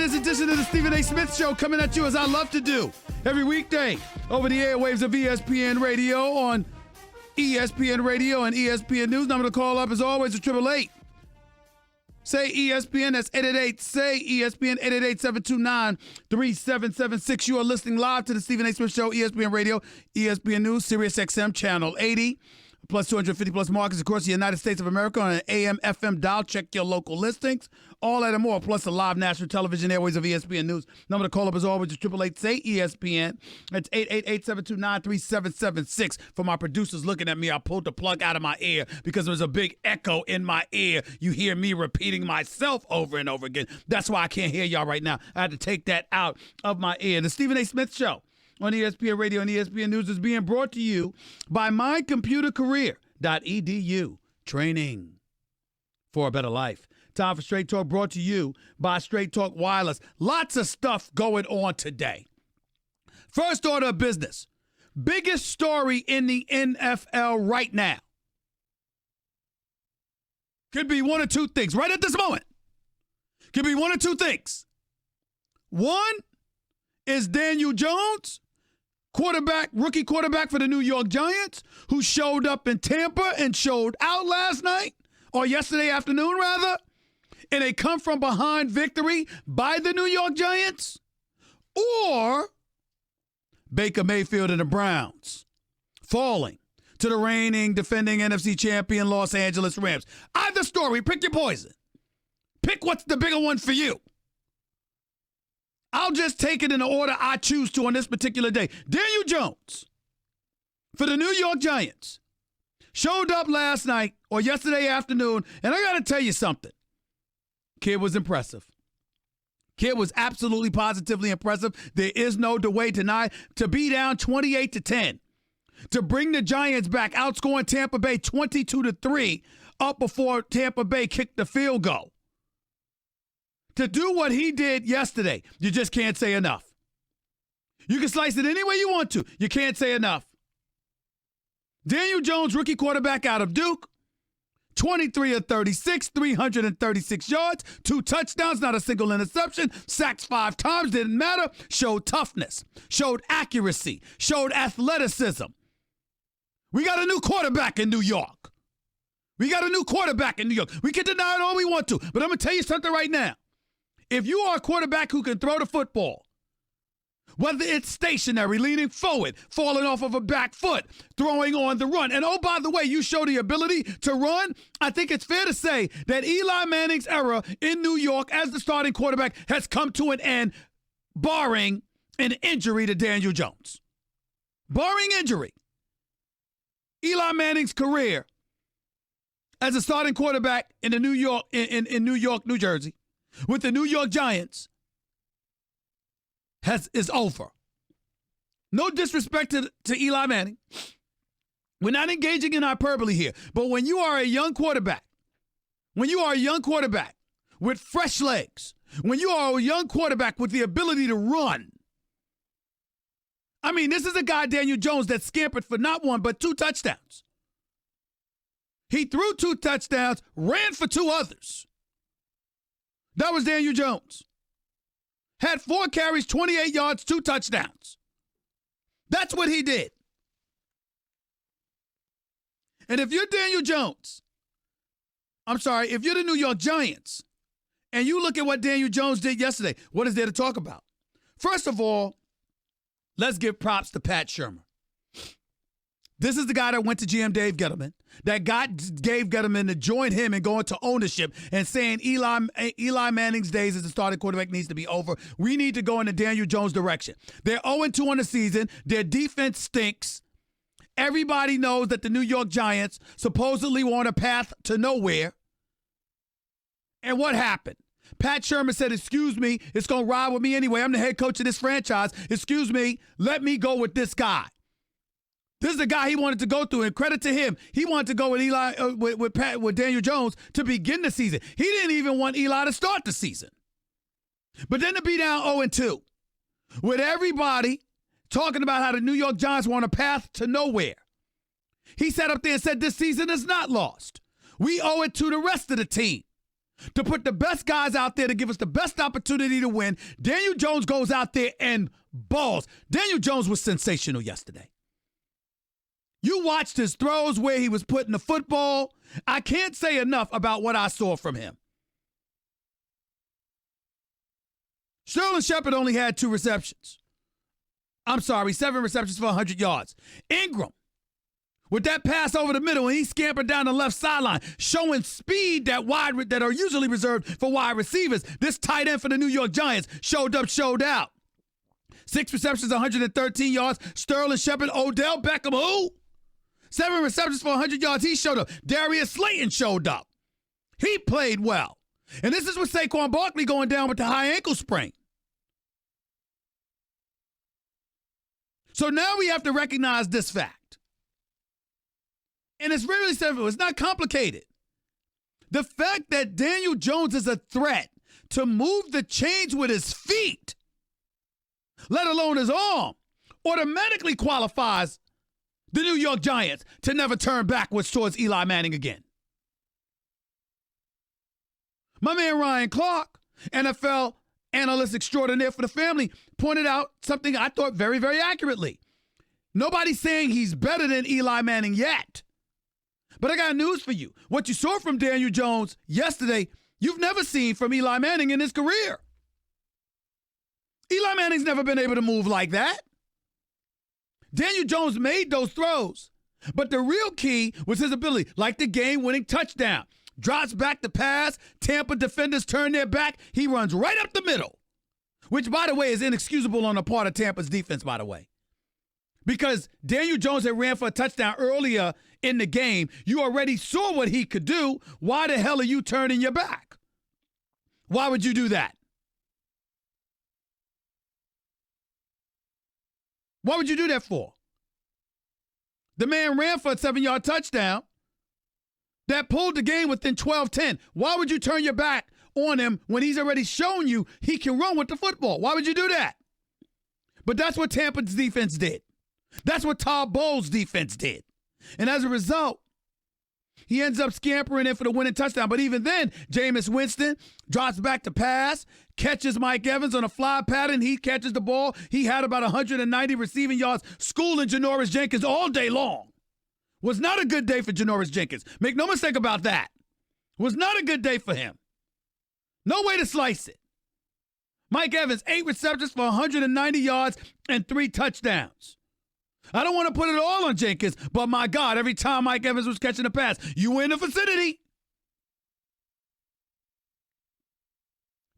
this edition of the Stephen A. Smith Show coming at you as I love to do every weekday over the airwaves of ESPN Radio on ESPN Radio and ESPN News. Number to call up as always is 888. Say ESPN, that's 888. Say ESPN, 888-729-3776. You are listening live to the Stephen A. Smith Show, ESPN Radio, ESPN News, Sirius XM, Channel 80. Plus 250 plus markets across the United States of America on an AM, FM dial. Check your local listings. All that and more, plus the live national television airways of ESPN News. Number to call up as always is 888-SAY-ESPN. That's 888-729-3776. For my producers looking at me, I pulled the plug out of my ear because there's a big echo in my ear. You hear me repeating myself over and over again. That's why I can't hear y'all right now. I had to take that out of my ear. The Stephen A. Smith Show on ESPN Radio and ESPN News is being brought to you by mycomputercareer.edu. Training for a better life. Time for Straight Talk, brought to you by Straight Talk Wireless. Lots of stuff going on today. First order of business. Biggest story in the NFL right now. Could be one or two things right at this moment. Could be one or two things. One is Daniel Jones, rookie quarterback for the New York Giants, who showed up in Tampa and showed out last night, or yesterday afternoon, rather, in a come-from-behind victory by the New York Giants, or Baker Mayfield and the Browns falling to the reigning, defending NFC champion Los Angeles Rams. Either story, pick your poison. Pick what's the bigger one for you. I'll just take it in the order I choose to on this particular day. Daniel Jones for the New York Giants showed up last night or yesterday afternoon, and I got to tell you something. Kid was impressive. Kid was absolutely positively impressive. There is no way to deny. To be down 28-10, to bring the Giants back, outscoring Tampa Bay 22-3 up before Tampa Bay kicked the field goal. To do what he did yesterday, you just can't say enough. You can slice it any way you want to. You can't say enough. Daniel Jones, rookie quarterback out of Duke, 23 of 36, 336 yards, 2 touchdowns, not a single interception, sacks 5 times, didn't matter, showed toughness, showed accuracy, showed athleticism. We got a new quarterback in New York. We can deny it all we want to, but I'm going to tell you something right now. If you are a quarterback who can throw the football, whether it's stationary, leaning forward, falling off of a back foot, throwing on the run, and oh, by the way, you show the ability to run, I think it's fair to say that Eli Manning's era in New York as the starting quarterback has come to an end, barring an injury to Daniel Jones. Barring injury, Eli Manning's career as a starting quarterback in the New York, in New York, New Jersey, with the New York Giants is over. No disrespect to Eli Manning. We're not engaging in hyperbole here. But when you are a young quarterback with fresh legs, when you are a young quarterback with the ability to run, I mean, this is a guy, Daniel Jones, that scampered for not 1 but 2 touchdowns. He threw 2 touchdowns, ran for 2 others. That was Daniel Jones. Had 4 carries, 28 yards, 2 touchdowns. That's what he did. And if you're Daniel Jones, if you're the New York Giants, and you look at what Daniel Jones did yesterday, what is there to talk about? First of all, let's give props to Pat Shurmur. This is the guy that went to GM Dave Gettleman, that got Dave Gettleman to join him and go into ownership and saying Eli Manning's days as a starting quarterback needs to be over. We need to go in the Daniel Jones direction. They're 0-2 on the season. Their defense stinks. Everybody knows that the New York Giants supposedly were on a path to nowhere. And what happened? Pat Shurmur said, excuse me, it's going to ride with me anyway. I'm the head coach of this franchise. Excuse me, let me go with this guy. This is the guy he wanted to go through, and credit to him. He wanted to go with with Daniel Jones to begin the season. He didn't even want Eli to start the season. But then to be down 0-2, with everybody talking about how the New York Giants were on a path to nowhere, he sat up there and said this season is not lost. We owe it to the rest of the team. to put the best guys out there to give us the best opportunity to win. Daniel Jones goes out there and balls. Daniel Jones was sensational yesterday. You watched his throws where he was putting the football. I can't say enough about what I saw from him. Sterling Shepard only had 2 receptions. I'm sorry, 7 receptions for 100 yards. Ingram, with that pass over the middle, and he scampered down the left sideline, showing speed that are usually reserved for wide receivers. This tight end for the New York Giants showed up, showed out. 6 receptions, 113 yards. Sterling Shepard, Odell Beckham, who? 7 receptions for 100 yards. He showed up. Darius Slayton showed up. He played well. And this is with Saquon Barkley going down with the high ankle sprain. So now we have to recognize this fact. And it's really simple. It's not complicated. The fact that Daniel Jones is a threat to move the chains with his feet, let alone his arm, automatically qualifies the New York Giants to never turn backwards towards Eli Manning again. My man Ryan Clark, NFL analyst extraordinaire for the family, pointed out something I thought very, very accurately. Nobody's saying he's better than Eli Manning yet. But I got news for you. What you saw from Daniel Jones yesterday, you've never seen from Eli Manning in his career. Eli Manning's never been able to move like that. Daniel Jones made those throws, but the real key was his ability, like the game-winning touchdown. Drops back the pass, Tampa defenders turn their back, he runs right up the middle, which, by the way, is inexcusable on the part of Tampa's defense, by the way. Because Daniel Jones had ran for a touchdown earlier in the game. You already saw what he could do. Why the hell are you turning your back? Why would you do that? What would you do that for? The man ran for a 7-yard touchdown that pulled the game within 12-10. Why would you turn your back on him when he's already shown you he can run with the football? Why would you do that? But that's what Tampa's defense did. That's what Todd Bowles' defense did. And as a result, he ends up scampering in for the winning touchdown. But even then, Jameis Winston drops back to pass, catches Mike Evans on a fly pattern. He catches the ball. He had about 190 receiving yards, schooling Janoris Jenkins all day long. Was not a good day for Janoris Jenkins. Make no mistake about that. Was not a good day for him. No way to slice it. Mike Evans, 8 receptions for 190 yards and 3 touchdowns. I don't want to put it all on Jenkins, but my God, every time Mike Evans was catching a pass, you were in the vicinity.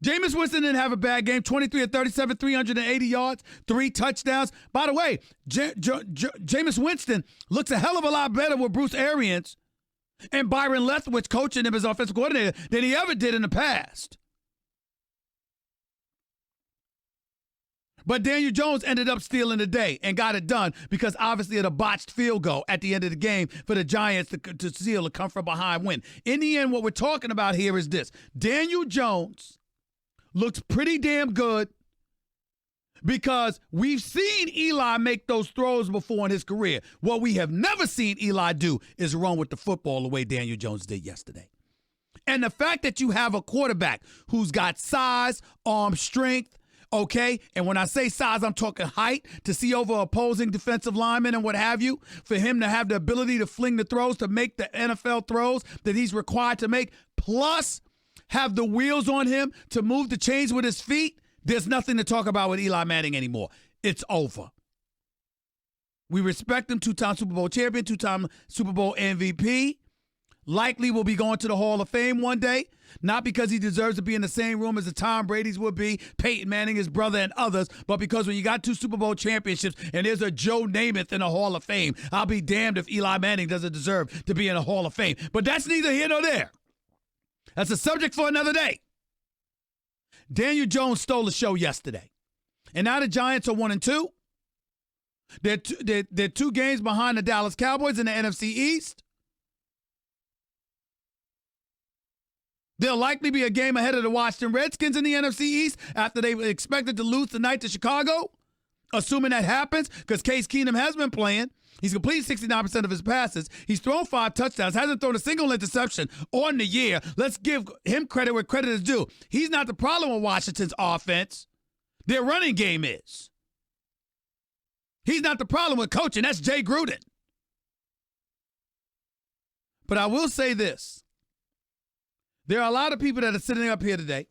Jameis Winston didn't have a bad game, 23 of 37, 380 yards, 3 touchdowns. By the way, Jameis Winston looks a hell of a lot better with Bruce Arians and Byron Leftwich coaching him as offensive coordinator than he ever did in the past. But Daniel Jones ended up stealing the day and got it done because obviously of a botched field goal at the end of the game for the Giants to seal a come from behind win. In the end, what we're talking about here is this. Daniel Jones looks pretty damn good because we've seen Eli make those throws before in his career. What we have never seen Eli do is run with the football the way Daniel Jones did yesterday. And the fact that you have a quarterback who's got size, arm strength, okay, and when I say size, I'm talking height, to see over opposing defensive linemen and what have you, for him to have the ability to fling the throws, to make the NFL throws that he's required to make, plus have the wheels on him to move the chains with his feet, there's nothing to talk about with Eli Manning anymore. It's over. We respect him, 2-time Super Bowl champion, 2-time Super Bowl MVP. Likely will be going to the Hall of Fame one day, not because he deserves to be in the same room as the Tom Brady's would be, Peyton Manning, his brother, and others, but because when you got 2 Super Bowl championships and there's a Joe Namath in the Hall of Fame, I'll be damned if Eli Manning doesn't deserve to be in the Hall of Fame. But that's neither here nor there. That's a subject for another day. Daniel Jones stole the show yesterday. And now the Giants are 1-2. They're 2 games behind the Dallas Cowboys in the NFC East. They'll likely be a game ahead of the Washington Redskins in the NFC East after they were expected to lose tonight to Chicago, assuming that happens because Case Keenum has been playing. He's completed 69% of his passes. He's thrown 5 touchdowns, hasn't thrown a single interception on the year. Let's give him credit where credit is due. He's not the problem with Washington's offense. Their running game is. He's not the problem with coaching. That's Jay Gruden. But I will say this. There are a lot of people that are sitting up here today.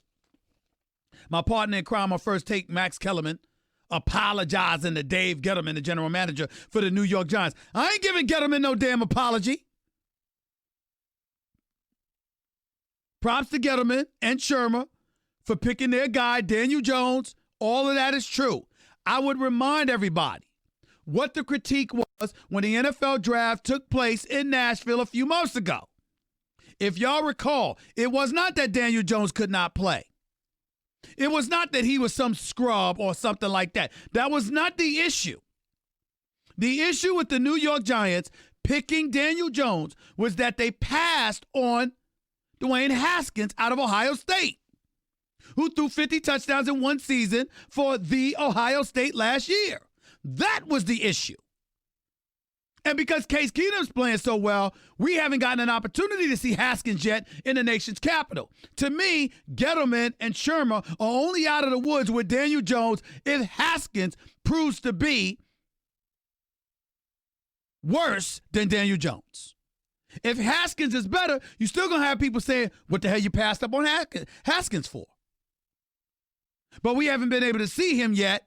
My partner in crime on First Take, Max Kellerman, apologizing to Dave Gettleman, the general manager for the New York Giants. I ain't giving Gettleman no damn apology. Props to Gettleman and Shermer for picking their guy, Daniel Jones. All of that is true. I would remind everybody what the critique was when the NFL draft took place in Nashville a few months ago. If y'all recall, it was not that Daniel Jones could not play. It was not that he was some scrub or something like that. That was not the issue. The issue with the New York Giants picking Daniel Jones was that they passed on Dwayne Haskins out of Ohio State, who threw 50 touchdowns in one season for the Ohio State last year. That was the issue. And because Case Keenum's playing so well, we haven't gotten an opportunity to see Haskins yet in the nation's capital. To me, Gettleman and Shermer are only out of the woods with Daniel Jones if Haskins proves to be worse than Daniel Jones. If Haskins is better, you're still going to have people saying, what the hell you passed up on Haskins for? But we haven't been able to see him yet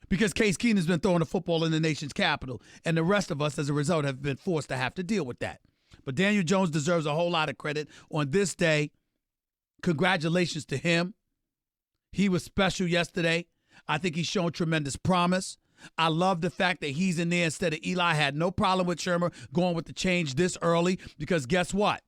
because Case Keenum's been throwing the football in the nation's capital, and the rest of us, as a result, have been forced to have to deal with that. But Daniel Jones deserves a whole lot of credit on this day. Congratulations to him. He was special yesterday. I think he's shown tremendous promise. I love the fact that he's in there instead of Eli. I had no problem with Shermer going with the change this early because guess what?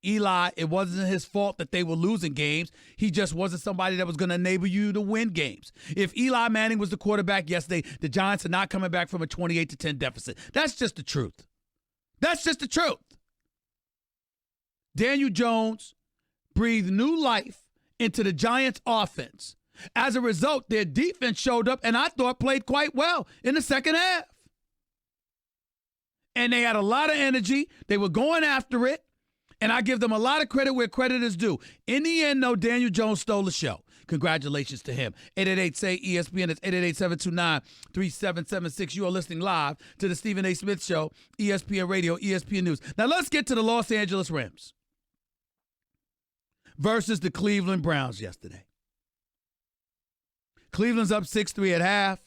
Eli, it wasn't his fault that they were losing games. He just wasn't somebody that was going to enable you to win games. If Eli Manning was the quarterback yesterday, the Giants are not coming back from a 28-10 deficit. That's just the truth. That's just the truth. Daniel Jones breathed new life into the Giants' offense. As a result, their defense showed up and I thought played quite well in the second half. And they had a lot of energy. They were going after it. And I give them a lot of credit where credit is due. In the end, though, Daniel Jones stole the show. Congratulations to him. 888-SAY-ESPN. It's 888-729-3776. You are listening live to the Stephen A. Smith Show, ESPN Radio, ESPN News. Now let's get to the Los Angeles Rams versus the Cleveland Browns yesterday. Cleveland's up 6-3 at half.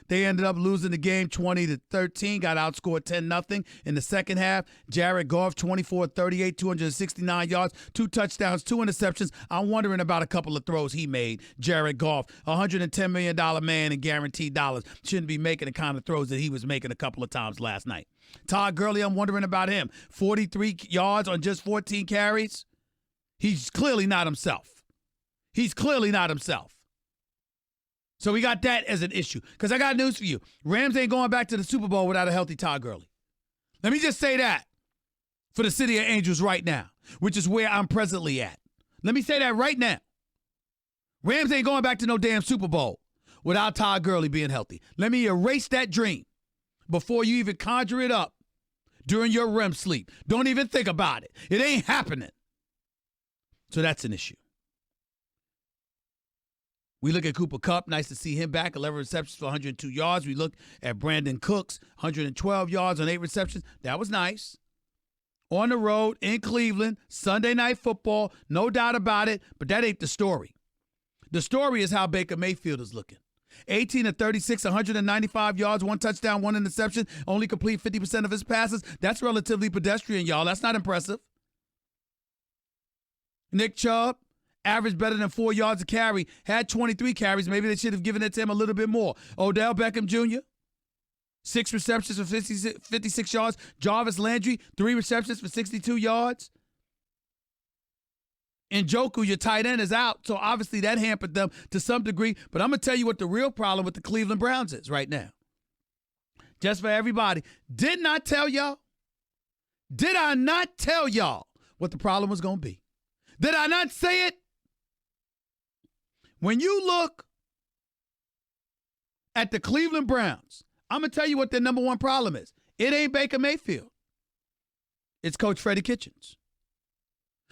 They ended up losing the game 20-13, got outscored 10-0 in the second half. Jared Goff, 24-38, 269 yards, 2 touchdowns, 2 interceptions. I'm wondering about a couple of throws he made. Jared Goff, $110 million man in guaranteed dollars, shouldn't be making the kind of throws that he was making a couple of times last night. Todd Gurley, I'm wondering about him. 43 yards on just 14 carries. He's clearly not himself. He's clearly not himself. So we got that as an issue. Because I got news for you. Rams ain't going back to the Super Bowl without a healthy Todd Gurley. Let me just say that for the City of Angels right now, which is where I'm presently at. Let me say that right now. Rams ain't going back to no damn Super Bowl without Todd Gurley being healthy. Let me erase that dream before you even conjure it up during your REM sleep. Don't even think about it. It ain't happening. So that's an issue. We look at Cooper Kupp. Nice to see him back. 11 receptions for 102 yards. We look at Brandon Cooks. 112 yards on 8 receptions. That was nice. On the road in Cleveland. Sunday Night Football. No doubt about it. But that ain't the story. The story is how Baker Mayfield is looking. 18-36, 195 yards, 1 touchdown, 1 interception. Only complete 50% of his passes. That's relatively pedestrian, y'all. That's not impressive. Nick Chubb. Average better than 4 yards a carry, had 23 carries. Maybe they should have given it to him a little bit more. Odell Beckham Jr., 6 receptions for 56 yards. Jarvis Landry, 3 receptions for 62 yards. Njoku, your tight end, is out, so obviously that hampered them to some degree. But I'm going to tell you what the real problem with the Cleveland Browns is right now. Just for everybody. Did not tell y'all? Did I not tell y'all what the problem was going to be? Did I not say it? When you look at the Cleveland Browns, I'm going to tell you what their number one problem is. It ain't Baker Mayfield. It's Coach Freddie Kitchens.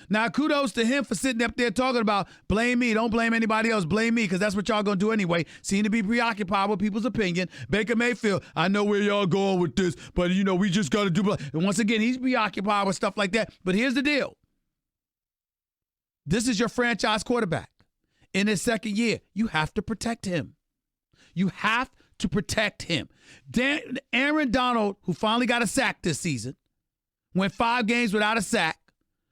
Now, kudos to him for sitting up there talking about blame me. Don't blame anybody else. Blame me, because that's what y'all going to do anyway. Seem to be preoccupied with people's opinion. Baker Mayfield, I know where y'all going with this, but, we just got to do. And once again, he's preoccupied with stuff like that. But here's the deal. This is your franchise quarterback. In his second year, you have to protect him. You have to protect him. Aaron Donald, who finally got a sack this season, went 5 games without a sack.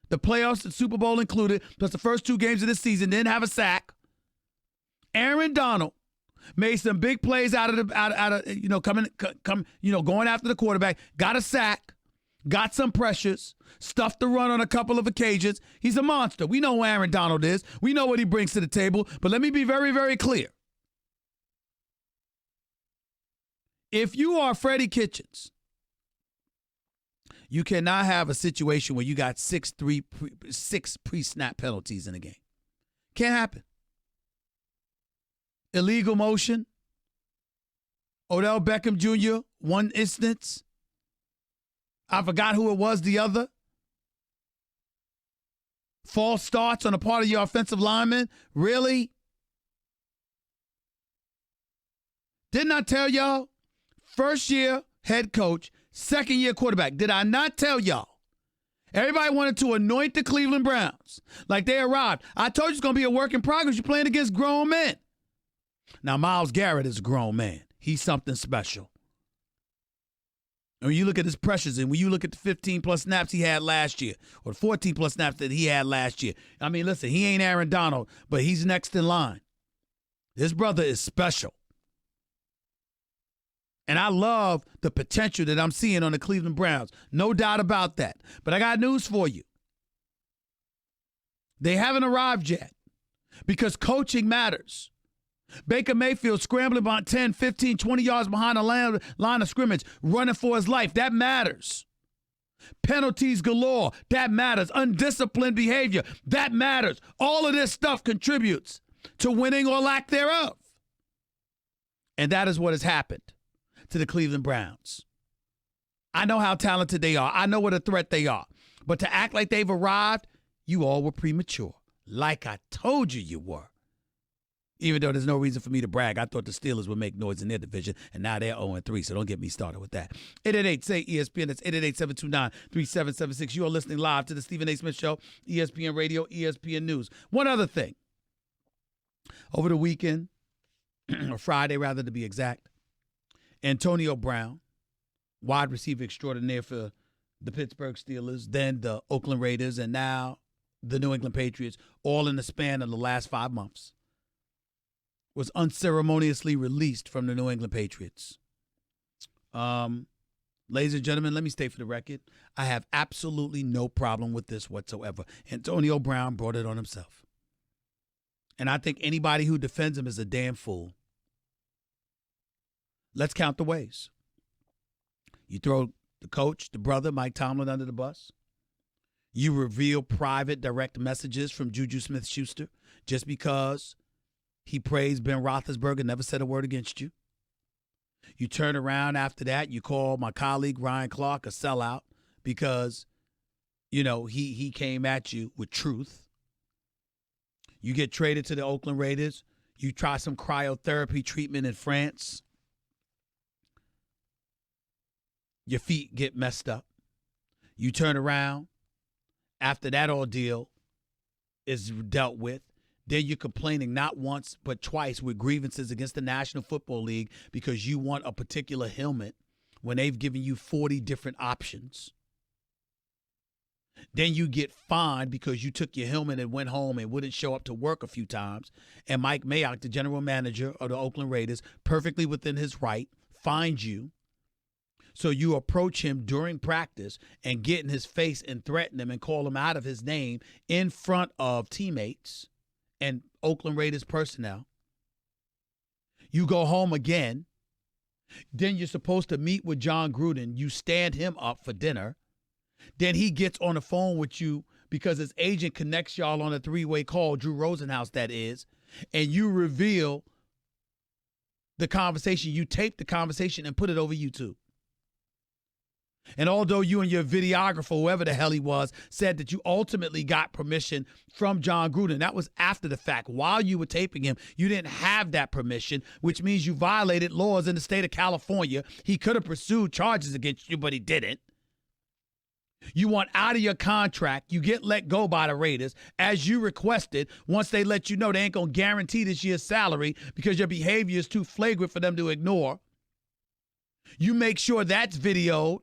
The playoffs, the Super Bowl included, plus the first 2 games of this season, didn't have a sack. Aaron Donald made some big plays going after the quarterback, got a sack, got some pressures, stuffed the run on a couple of occasions. He's a monster. We know who Aaron Donald is. We know what he brings to the table. But let me be very, very clear. If you are Freddie Kitchens, you cannot have a situation where you got 6 pre-snap penalties in a game. Can't happen. Illegal motion. Odell Beckham Jr., one instance. I forgot who it was, the other. False starts on the part of your offensive lineman. Really? Didn't I tell y'all? First year head coach, second year quarterback. Did I not tell y'all? Everybody wanted to anoint the Cleveland Browns like they arrived. I told you it's going to be a work in progress. You're playing against grown men. Now, Myles Garrett is a grown man. He's something special. And when you look at his pressures and when you look at the 15-plus snaps he had last year or the 14-plus snaps that he had last year, I mean, listen, he ain't Aaron Donald, but he's next in line. This brother is special. And I love the potential that I'm seeing on the Cleveland Browns. No doubt about that. But I got news for you. They haven't arrived yet because coaching matters. Baker Mayfield scrambling about 10, 15, 20 yards behind the line of scrimmage, running for his life. That matters. Penalties galore. That matters. Undisciplined behavior. That matters. All of this stuff contributes to winning or lack thereof. And that is what has happened to the Cleveland Browns. I know how talented they are. I know what a threat they are. But to act like they've arrived, you all were premature. Like I told you you were. Even though there's no reason for me to brag, I thought the Steelers would make noise in their division, and now they're 0-3, so don't get me started with that. 888-SAY-ESPN, that's 888-729-3776. You are listening live to the Stephen A. Smith Show, ESPN Radio, ESPN News. One other thing. Over the weekend, or Friday rather to be exact, Antonio Brown, wide receiver extraordinaire for the Pittsburgh Steelers, then the Oakland Raiders, and now the New England Patriots, all in the span of the last 5 months, was unceremoniously released from the New England Patriots. Ladies and gentlemen, let me state for the record, I have absolutely no problem with this whatsoever. Antonio Brown brought it on himself. And I think anybody who defends him is a damn fool. Let's count the ways. You throw the coach, the brother, Mike Tomlin, under the bus. You reveal private direct messages from Juju Smith-Schuster just because he praised Ben Roethlisberger, never said a word against you. You turn around after that, you call my colleague Ryan Clark a sellout because, he came at you with truth. You get traded to the Oakland Raiders. You try some cryotherapy treatment in France. Your feet get messed up. You turn around. After that ordeal is dealt with, then you're complaining not once but twice with grievances against the National Football League because you want a particular helmet when they've given you 40 different options. Then you get fined because you took your helmet and went home and wouldn't show up to work a few times. And Mike Mayock, the general manager of the Oakland Raiders, perfectly within his right, fined you. So you approach him during practice and get in his face and threaten him and call him out of his name in front of teammates and Oakland Raiders personnel. You go home again. Then you're supposed to meet with John Gruden. You stand him up for dinner. Then he gets on the phone with you because his agent connects y'all on a 3-way call, Drew Rosenhaus that is, and you reveal the conversation. You taped the conversation and put it over YouTube. And although you and your videographer, whoever the hell he was, said that you ultimately got permission from John Gruden, that was after the fact. While you were taping him, you didn't have that permission, which means you violated laws in the state of California. He could have pursued charges against you, but he didn't. You want out of your contract. You get let go by the Raiders as you requested. Once they let you know they ain't going to guarantee this year's salary because your behavior is too flagrant for them to ignore. You make sure that's videoed,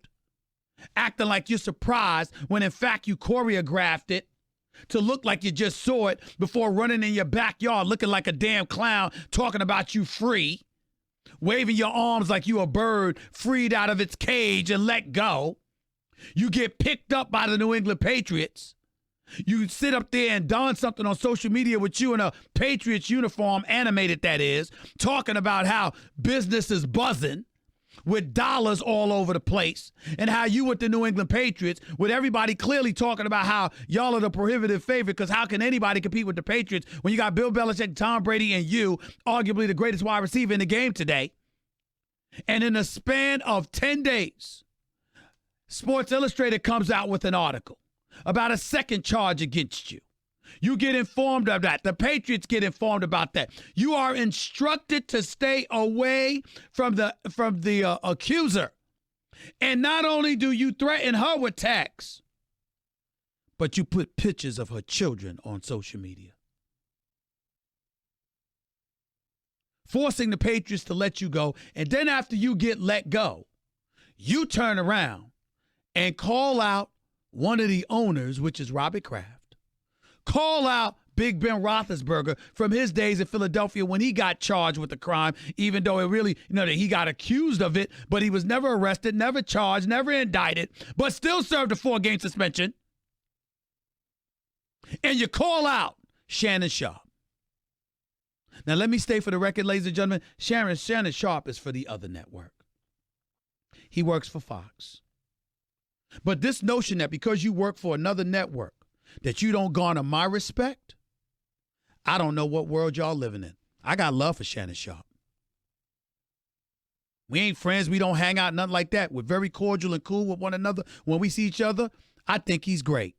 acting like you're surprised when in fact you choreographed it to look like you just saw it before running in your backyard looking like a damn clown, talking about you free, waving your arms like you a bird freed out of its cage and let go. You get picked up by the New England Patriots. You sit up there and don something on social media with you in a Patriots uniform, animated that is, talking about how business is buzzing with dollars all over the place, and how you with the New England Patriots, with everybody clearly talking about how y'all are the prohibitive favorite, because how can anybody compete with the Patriots when you got Bill Belichick, Tom Brady, and you, arguably the greatest wide receiver in the game today? And in a span of 10 days, Sports Illustrated comes out with an article about a second charge against you. You get informed of that. The Patriots get informed about that. You are instructed to stay away from the accuser. And not only do you threaten her with tax, but you put pictures of her children on social media, forcing the Patriots to let you go. And then after you get let go, you turn around and call out one of the owners, which is Robert Kraft. Call out Big Ben Roethlisberger from his days in Philadelphia when he got charged with the crime, even though it really, that he got accused of it, but he was never arrested, never charged, never indicted, but still served a 4-game suspension. And you call out Shannon Sharpe. Now, let me state for the record, ladies and gentlemen, Shannon Sharpe is for the other network. He works for Fox. But this notion that because you work for another network, that you don't garner my respect, I don't know what world y'all living in. I got love for Shannon Sharpe. We ain't friends. We don't hang out, nothing like that. We're very cordial and cool with one another. When we see each other, I think he's great.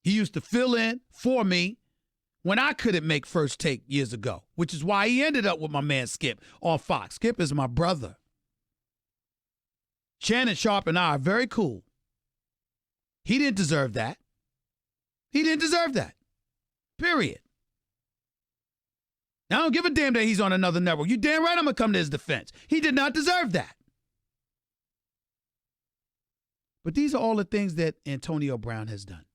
He used to fill in for me when I couldn't make First Take years ago, which is why he ended up with my man Skip on Fox. Skip is my brother. Shannon Sharpe and I are very cool. He didn't deserve that. He didn't deserve that. Period. Now, I don't give a damn that he's on another network. You damn right I'm going to come to his defense. He did not deserve that. But these are all the things that Antonio Brown has done.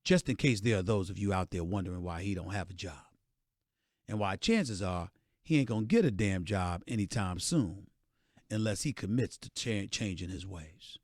Just in case there are those of you out there wondering why he don't have a job. And why chances are he ain't going to get a damn job anytime soon unless he commits to changing his ways.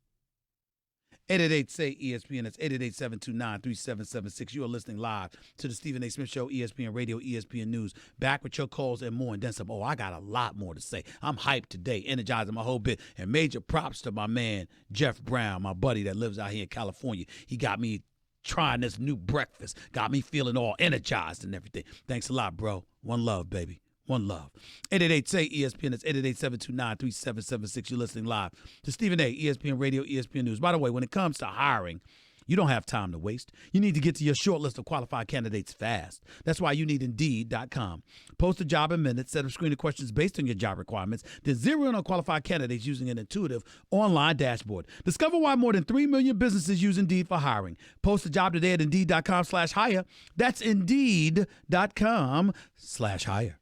888-SAY-ESPN. That's 888-729-3776. You are listening live to the Stephen A. Smith Show, ESPN Radio, ESPN News. Back with your calls and more, and then some. Oh, I got a lot more to say. I'm hyped today, energizing my whole bit. And major props to my man, Jeff Brown, my buddy that lives out here in California. He got me trying this new breakfast. Got me feeling all energized and everything. Thanks a lot, bro. One love, baby. One love. 888-SAY-ESPN. That's 888-729-3776. You're listening live to Stephen A. ESPN Radio, ESPN News. By the way, when it comes to hiring, you don't have time to waste. You need to get to your short list of qualified candidates fast. That's why you need Indeed.com. Post a job in minutes, set up screening questions based on your job requirements, then zero in on qualified candidates using an intuitive online dashboard. Discover why more than 3 million businesses use Indeed for hiring. Post a job today at Indeed.com/hire. That's Indeed.com/hire.